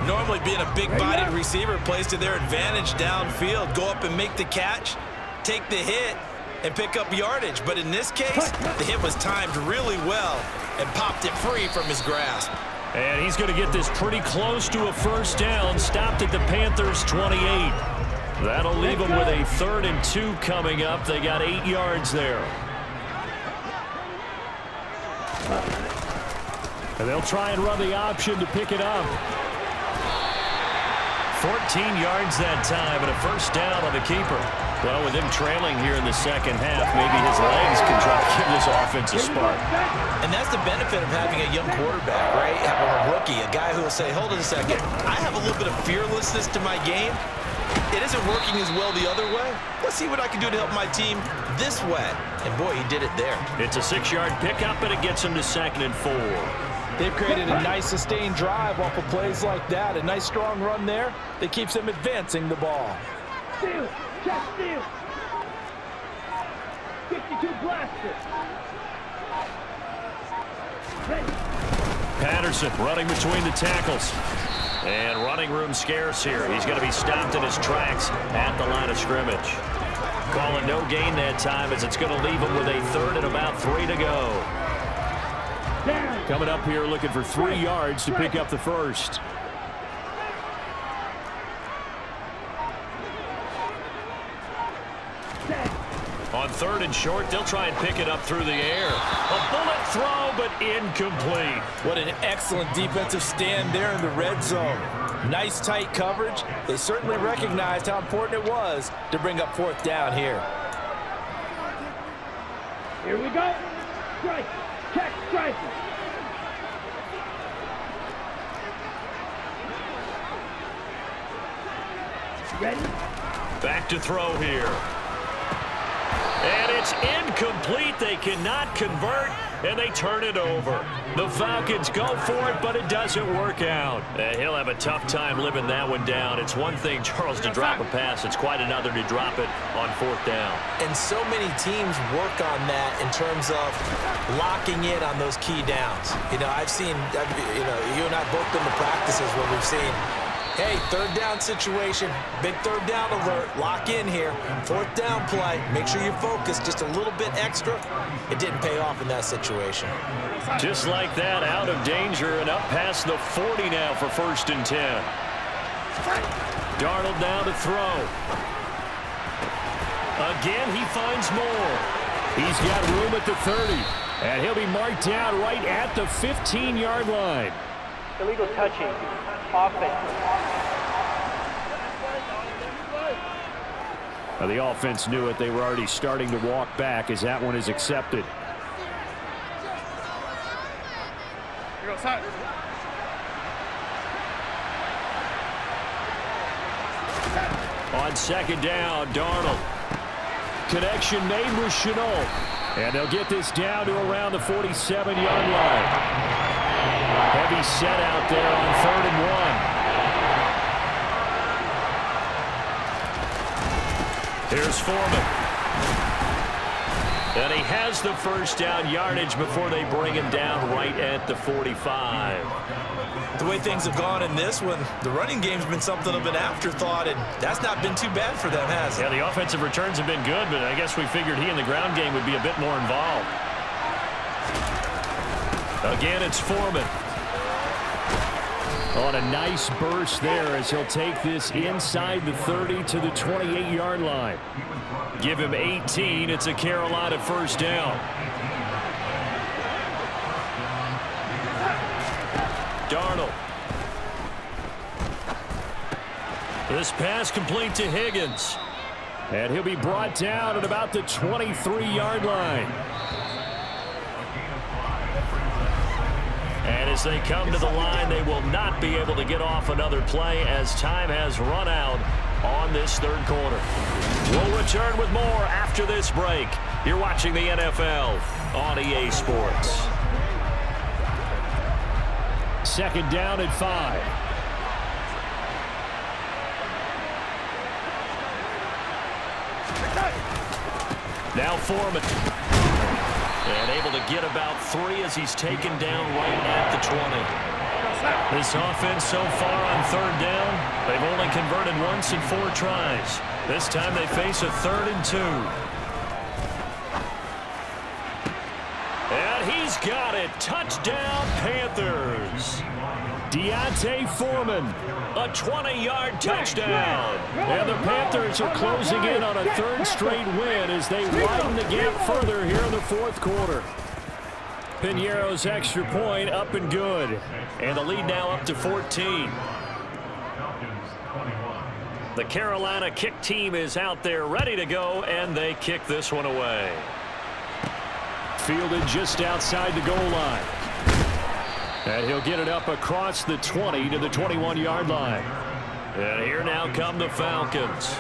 Normally being a big-bodied receiver plays to their advantage downfield. Go up and make the catch, take the hit, and pick up yardage. But in this case, the hit was timed really well and popped it free from his grasp. And he's going to get this pretty close to a first down. Stopped at the Panthers' 28. That'll leave them with a 3rd and 2 coming up. They got 8 yards there. And they'll try and run the option to pick it up. 14 yards that time and a first down on the keeper. Well, with him trailing here in the second half, maybe his legs can try to give this offense a spark. And that's the benefit of having a young quarterback, right? Having a rookie, a guy who will say, hold on a second, I have a little bit of fearlessness to my game. It isn't working as well the other way. Let's see what I can do to help my team this way. And, boy, he did it there. It's a 6-yard pickup, and it gets him to 2nd and 4. They've created a nice sustained drive off of plays like that. A nice strong run there that keeps them advancing the ball. Steal. Check steal. 52 blaster. Ready. Patterson running between the tackles. And running room scarce here. He's going to be stopped in his tracks at the line of scrimmage. Calling no gain that time as it's going to leave him with a 3rd and about 3 to go. Coming up here looking for 3 yards to pick up the first. On 3rd and short, they'll try and pick it up through the air. A bullet throw, but incomplete. What an excellent defensive stand there in the red zone. Nice tight coverage. They certainly recognized how important it was to bring up 4th down here. Here we go. Strike. Check strike. Ready? Back to throw here. And it's incomplete. They cannot convert, and they turn it over. The Falcons go for it, but it doesn't work out. He'll have a tough time living that one down. It's one thing, Charles, to drop a pass. It's quite another to drop it on 4th down. And so many teams work on that in terms of locking in on those key downs. You know, I've seen, you and I both been to practices where we've seen, hey, 3rd down situation, big 3rd down alert, lock in here, 4th down play, make sure you focus just a little bit extra. It didn't pay off in that situation. Just like that, out of danger and up past the 40 now for 1st and 10. Darnold down to throw. Again, he finds more. He's got room at the 30, and he'll be marked down right at the 15-yard line. Illegal touching. Offense. Now, the offense knew it. They were already starting to walk back as that one is accepted. On 2nd down, Darnold. Connection made with Chenault. And they'll get this down to around the 47-yard line. Heavy set out there on 3rd and 1. Here's Foreman. And he has the 1st down yardage before they bring him down right at the 45. The way things have gone in this one, the running game's been something of an afterthought, and that's not been too bad for them, has it? Yeah, the offensive returns have been good, but I guess we figured he in the ground game would be a bit more involved. Again, it's Foreman. On a nice burst there as he'll take this inside the 30 to the 28-yard line. Give him 18. It's a Carolina 1st down. Darnold. This pass complete to Higgins. And he'll be brought down at about the 23-yard line. And as they come to the line, they will not be able to get off another play as time has run out on this 3rd quarter. We'll return with more after this break. You're watching the NFL on EA Sports. 2nd down at 5. Now Foreman. And able to get about 3 as he's taken down right at the 20. This offense so far on 3rd down, they've only converted once in 4 tries. This time they face a 3rd and 2. And he's got it. Touchdown, Panthers. Deontay Foreman. A 20-yard touchdown. And the Panthers are closing in on a 3rd straight win as they widen the gap further here in the 4th quarter. Piñeiro's extra point up and good. And the lead now up to 14. The Carolina kick team is out there ready to go, and they kick this one away. Fielded just outside the goal line. And he'll get it up across the 20 to the 21-yard line. And here now come the Falcons.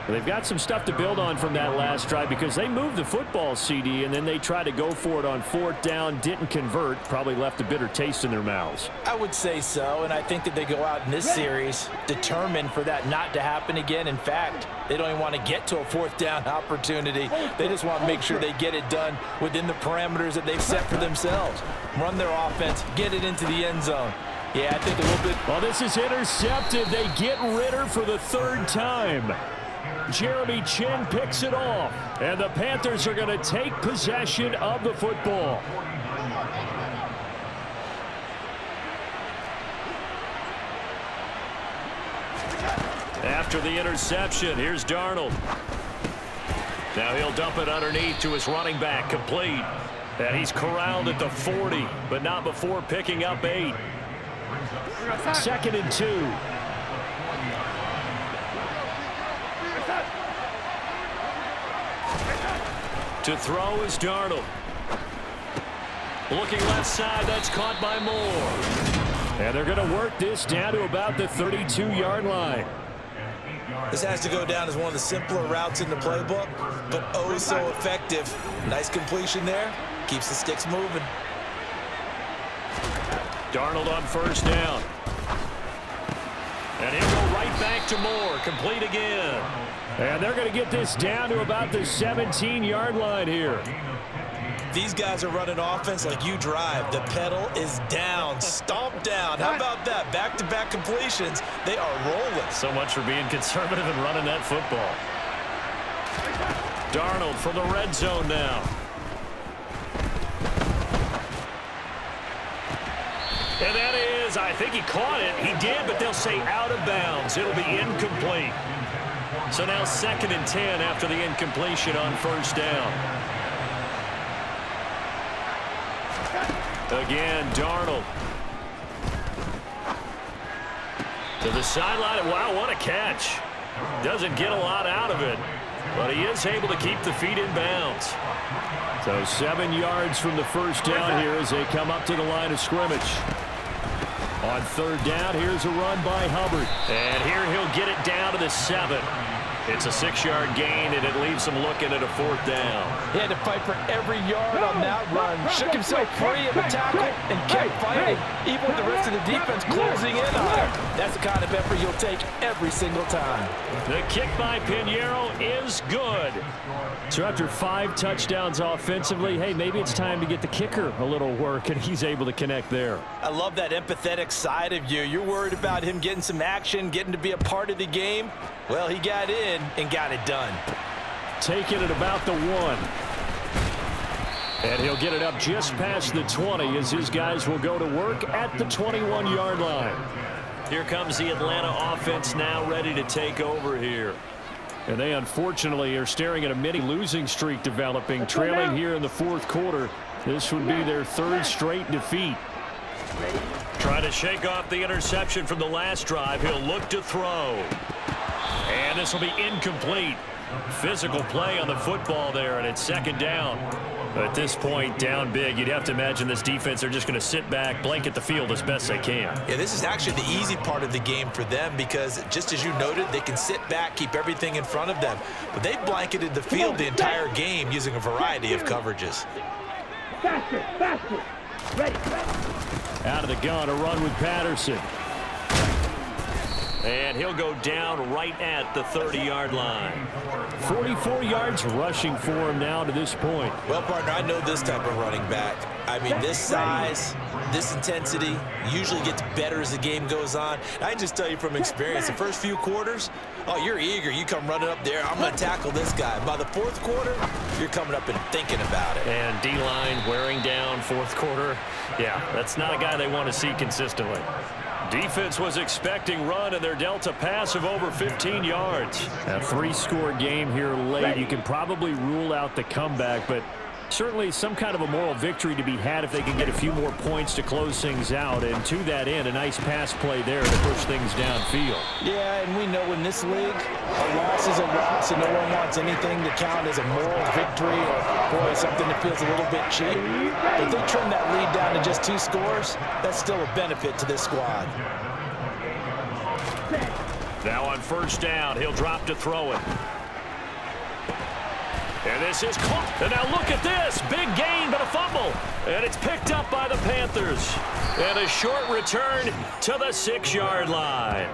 They've got some stuff to build on from that last drive because they moved the football, CD, and then they tried to go for it on 4th down, didn't convert, probably left a bitter taste in their mouths. I would say so, and I think that they go out in this series determined for that not to happen again. In fact, they don't even want to get to a 4th down opportunity. They just want to make sure they get it done within the parameters that they've set for themselves. Run their offense, get it into the end zone. Yeah, I think a little bit. Well, this is intercepted. They get Ritter for the 3rd time. Jeremy Chin picks it off, and the Panthers are going to take possession of the football. After the interception, here's Darnold. Now he'll dump it underneath to his running back, complete. And he's corralled at the 40, but not before picking up 8. 2nd and 2. To throw is Darnold. Looking left side, that's caught by Moore. And they're going to work this down to about the 32-yard line. This has to go down as one of the simpler routes in the playbook, but oh so effective. Nice completion there. Keeps the sticks moving. Darnold on first down. And he'll go right back to Moore. Complete again. And they're going to get this down to about the 17-yard line here. These guys are running offense like you drive. The pedal is down, stomped down. How about that? Back-to-back completions. They are rolling. So much for being conservative and running that football. Darnold from the red zone now. And that is, I think he caught it. He did, but they'll say out of bounds. It'll be incomplete. So now 2nd and 10 after the incompletion on first down. Again, Darnold. To the sideline. Wow, what a catch. Doesn't get a lot out of it, but he is able to keep the feet in bounds. So 7 yards from the first down here as they come up to the line of scrimmage. On third down, here's a run by Hubbard. And here he'll get it down to the 7. It's a 6-yard gain, and it leaves him looking at a 4th down. He had to fight for every yard on that run. Shook himself free of the tackle and kept fighting, even with the rest of the defense closing in on him. That's the kind of effort you'll take every single time. The kick by Pinheiro is good. So after 5 touchdowns offensively, hey, maybe it's time to get the kicker a little work, and he's able to connect there. I love that empathetic side of you. You're worried about him getting some action, getting to be a part of the game. Well, he got in and got it done. Taking it about the 1. And he'll get it up just past the 20 as his guys will go to work at the 21-yard line. Here comes the Atlanta offense now ready to take over here. And they unfortunately are staring at a mini losing streak developing, trailing here in the 4th quarter. This would be their 3rd straight defeat. Trying to shake off the interception from the last drive. He'll look to throw. And this will be incomplete. Physical play on the football there, and it's 2nd down. At this point, down big, you'd have to imagine this defense, they're just going to sit back, blanket the field as best they can. Yeah, this is actually the easy part of the game for them because, just as you noted, they can sit back, keep everything in front of them. But they blanketed the field the entire game using a variety of coverages. Faster, faster. Ready. Out of the gun, a run with Patterson. And he'll go down right at the 30-yard line. 44 yards rushing for him now to this point. Well, partner, I know this type of running back. I mean, this size, this intensity usually gets better as the game goes on. I can just tell you from experience, the first few quarters, oh, you're eager. You come running up there, I'm going to tackle this guy. By the 4th quarter, you're coming up and thinking about it. And D-line wearing down 4th quarter. Yeah, that's not a guy they want to see consistently. Defense was expecting run, and they're dealt a pass of over 15 yards. A 3-score game here late. You can probably rule out the comeback, but certainly some kind of a moral victory to be had if they can get a few more points to close things out. And to that end, a nice pass play there to push things downfield. Yeah, and we know in this league, a loss is a loss, and no one wants anything to count as a moral victory or, boy, something that feels a little bit cheap. But if they trim that lead down to just 2 scores, that's still a benefit to this squad. Now on first down, he'll drop to throw it. And this is caught. And now look at this. Big gain, but a fumble. And it's picked up by the Panthers. And a short return to the 6-yard line.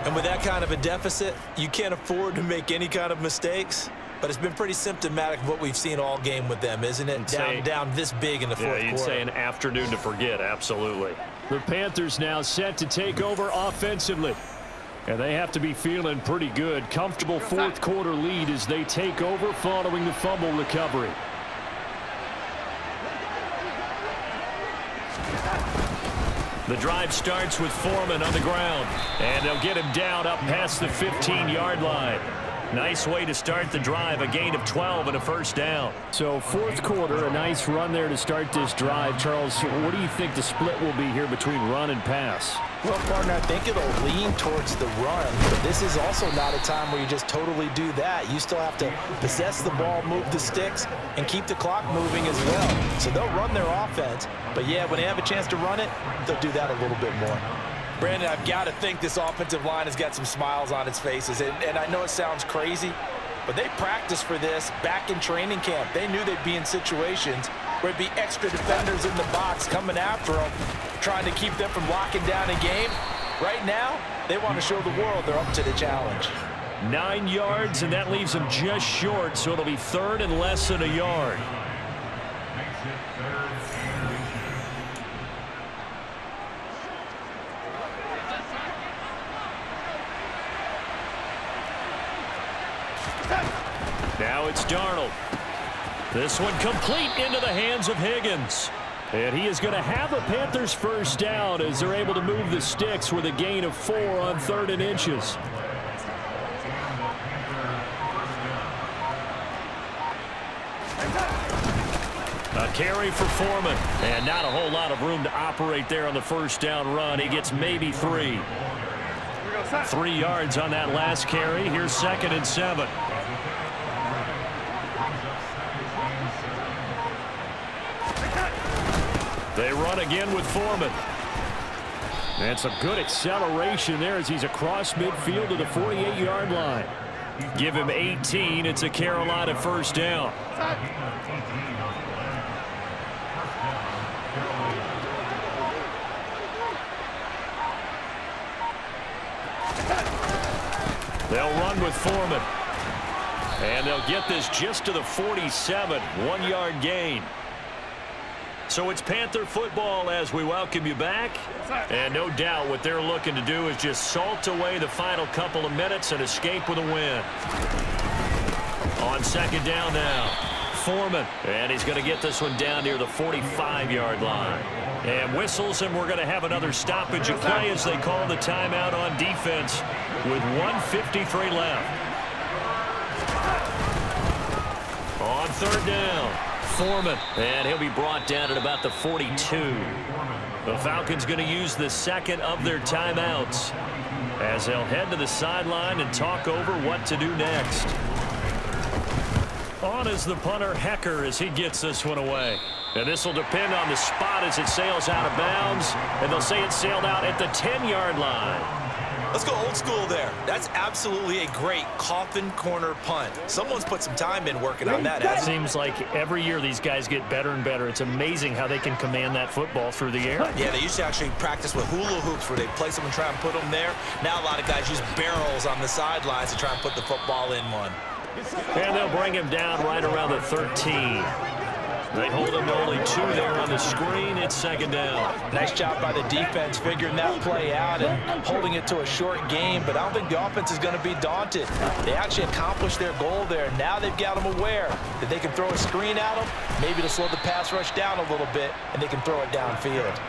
And with that kind of a deficit, you can't afford to make any kind of mistakes. But it's been pretty symptomatic of what we've seen all game with them, isn't it? Down this big in the 4th quarter. Yeah, you'd say an afternoon to forget, absolutely. The Panthers now set to take over offensively. And they have to be feeling pretty good. Comfortable 4th quarter lead as they take over following the fumble recovery. The drive starts with Foreman on the ground. And they'll get him down up past the 15-yard line. Nice way to start the drive, a gain of 12 and a first down. So 4th quarter, a nice run there to start this drive. Charles, what do you think the split will be here between run and pass? Well, partner, I think it'll lean towards the run, but this is also not a time where you just totally do that. You still have to possess the ball, move the sticks, and keep the clock moving as well. So they'll run their offense, but yeah, when they have a chance to run it, they'll do that a little bit more. Brandon, I've got to think this offensive line has got some smiles on its faces, and I know it sounds crazy, but they practiced for this back in training camp. They knew they'd be in situations where there'd be extra defenders in the box coming after them, trying to keep them from locking down a game. Right now, they want to show the world they're up to the challenge. 9 yards, and that leaves them just short, so it'll be third and less than a yard. Now it's Darnold. This one complete into the hands of Higgins. And he is going to have a Panthers first down as they're able to move the sticks with a gain of 4 on 3rd and inches. A carry for Foreman. And not a whole lot of room to operate there on the first down run. He gets maybe 3. 3 yards on that last carry. Here's 2nd and 7. They run again with Foreman. And some good acceleration there as he's across midfield to the 48-yard line. Give him 18. It's a Carolina first down. They'll run with Foreman. And they'll get this just to the 47. 1-yard gain. So it's Panther football as we welcome you back. And no doubt what they're looking to do is just salt away the final couple of minutes and escape with a win. On 2nd down now, Foreman. And he's going to get this one down near the 45-yard line. And whistles, and we're going to have another stoppage of play as they call the timeout on defense with 1:53 left. On 3rd down, Foreman, and he'll be brought down at about the 42. The Falcons going to use the 2nd of their timeouts as they'll head to the sideline and talk over what to do next. On is the punter, Hecker, as he gets this one away. And this will depend on the spot as it sails out of bounds, and they'll say it sailed out at the 10-yard line. Let's go old school there. That's absolutely a great coffin corner punt. Someone's put some time in working on that. It seems like every year these guys get better and better. It's amazing how they can command that football through the air. Yeah, they used to actually practice with hula hoops where they place them and try and put them there. Now a lot of guys use barrels on the sidelines to try and put the football in one. And they'll bring him down right around the 13. They hold him to only 2 there on the screen. It's 2nd down. Nice job by the defense figuring that play out and holding it to a short game, but I don't think the offense is going to be daunted. They actually accomplished their goal there. Now they've got them aware that they can throw a screen at them, maybe to slow the pass rush down a little bit, and they can throw it downfield.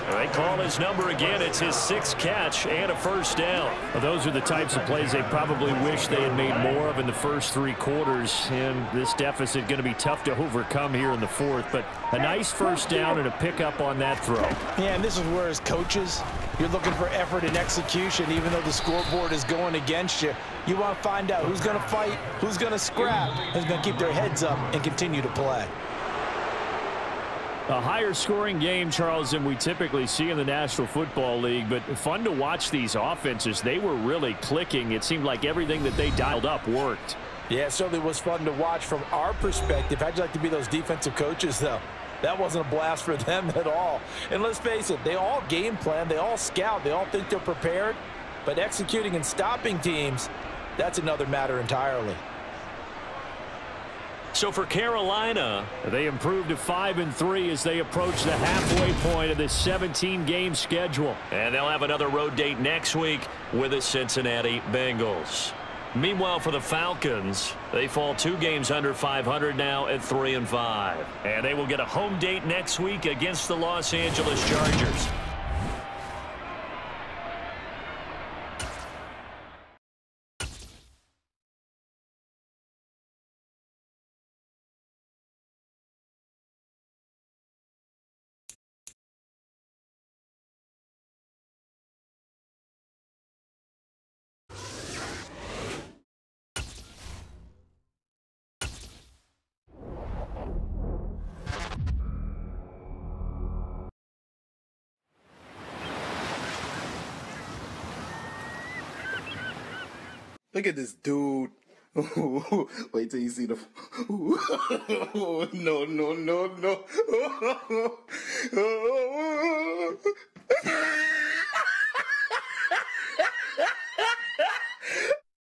They call his number again. It's his 6th catch and a first down. Well, those are the types of plays they probably wish they had made more of in the first 3 quarters. And this deficit going to be tough to overcome here in the 4th. But a nice first down and a pickup on that throw. Yeah, and this is where as coaches, you're looking for effort and execution. Even though the scoreboard is going against you, you want to find out who's going to fight, who's going to scrap, who's going to keep their heads up and continue to play. A higher scoring game, Charles, than we typically see in the National Football League, but fun to watch these offenses. They were really clicking. It seemed like everything that they dialed up worked. Yeah, it certainly was fun to watch from our perspective. How'd you like to be those defensive coaches, though? That wasn't a blast for them at all. And let's face it, they all game plan, they all scout, they all think they're prepared, but executing and stopping teams, that's another matter entirely. So for Carolina, they improved to 5-3 as they approach the halfway point of this 17-game schedule. And they'll have another road date next week with the Cincinnati Bengals. Meanwhile, for the Falcons, they fall 2 games under 500 now at 3-5. And they will get a home date next week against the Los Angeles Chargers. Look at this dude. Wait till you see the... No.